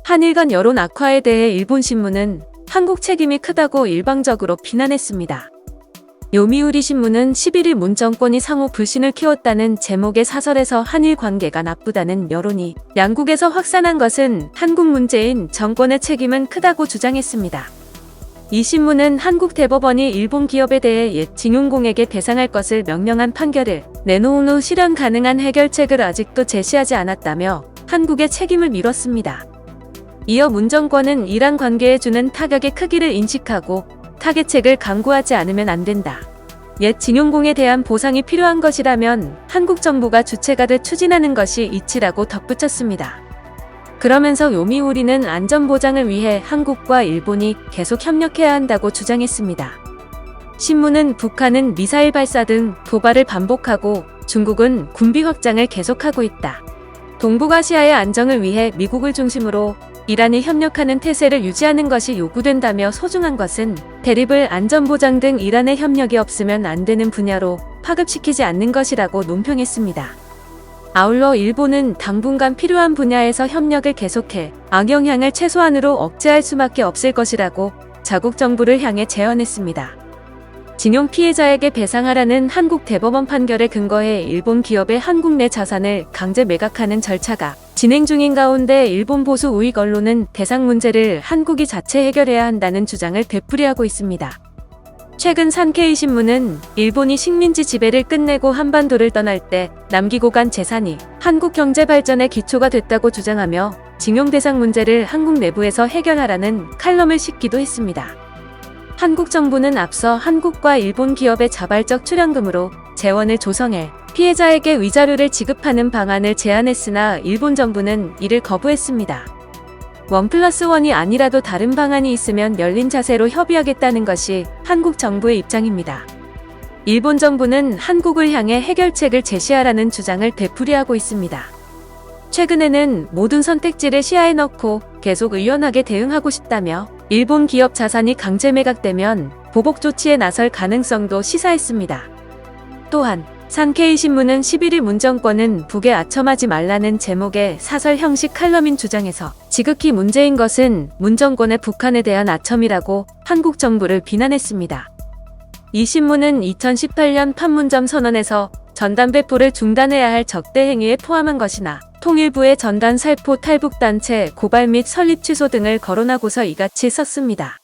한일 간 여론 악화에 대해 일본 신문은 한국 책임이 크다고 일방적으로 비난했습니다. 요미우리 신문은 11일 문 정권이 상호 불신을 키웠다는 제목의 사설에서 한일 관계가 나쁘다는 여론이 양국에서 확산한 것은 한국 문제인 정권의 책임은 크다고 주장했습니다. 이 신문은 한국 대법원이 일본 기업에 대해 옛 징용공에게 배상할 것을 명령한 판결을 내놓은 후 실현 가능한 해결책을 아직도 제시하지 않았다며 한국의 책임을 미뤘습니다. 이어 문 정권은 이란 관계에 주는 타격의 크기를 인식하고 타개책을 강구하지 않으면 안 된다. 옛 징용공에 대한 보상이 필요한 것이라면 한국 정부가 주체가 돼 추진하는 것이 이치라고 덧붙였습니다. 그러면서 요미우리는 안전보장을 위해 한국과 일본이 계속 협력해야 한다고 주장했습니다. 신문은 북한은 미사일 발사 등 도발을 반복하고 중국은 군비 확장을 계속하고 있다. 동북아시아의 안정을 위해 미국을 중심으로 이란이 협력하는 태세를 유지하는 것이 요구된다며 소중한 것은 대립을 안전보장 등 이란의 협력이 없으면 안 되는 분야로 파급시키지 않는 것이라고 논평했습니다. 아울러 일본은 당분간 필요한 분야에서 협력을 계속해 악영향을 최소한으로 억제할 수밖에 없을 것이라고 자국 정부를 향해 제언했습니다. 징용 피해자에게 배상하라는 한국 대법원 판결에 근거해 일본 기업의 한국 내 자산을 강제 매각하는 절차가 진행 중인 가운데 일본 보수 우익 언론은 배상 문제를 한국이 자체 해결해야 한다는 주장을 되풀이하고 있습니다. 최근 산케이 신문은 일본이 식민지 지배를 끝내고 한반도를 떠날 때 남기고 간 재산이 한국 경제 발전의 기초가 됐다고 주장하며 징용 대상 문제를 한국 내부에서 해결하라는 칼럼을 싣기도 했습니다. 한국 정부는 앞서 한국과 일본 기업의 자발적 출연금으로 재원을 조성해 피해자에게 위자료를 지급하는 방안을 제안했으나 일본 정부는 이를 거부했습니다. 1+1이 아니라도 다른 방안이 있으면 열린 자세로 협의하겠다는 것이 한국 정부의 입장입니다. 일본 정부는 한국을 향해 해결책을 제시하라는 주장을 되풀이하고 있습니다. 최근에는 모든 선택지를 시야에 넣고 계속 의연하게 대응하고 싶다며 일본 기업 자산이 강제 매각되면 보복 조치에 나설 가능성도 시사했습니다. 또한 산케이 신문은 11일 문 정권은 북에 아첨하지 말라는 제목의 사설 형식 칼럼인 주장에서 지극히 문제인 것은 문 정권의 북한에 대한 아첨이라고 한국 정부를 비난했습니다. 이 신문은 2018년 판문점 선언에서 전단 배포를 중단해야 할 적대 행위에 포함한 것이나 통일부의 전단 살포 탈북단체 고발 및 설립 취소 등을 거론하고서 이같이 썼습니다.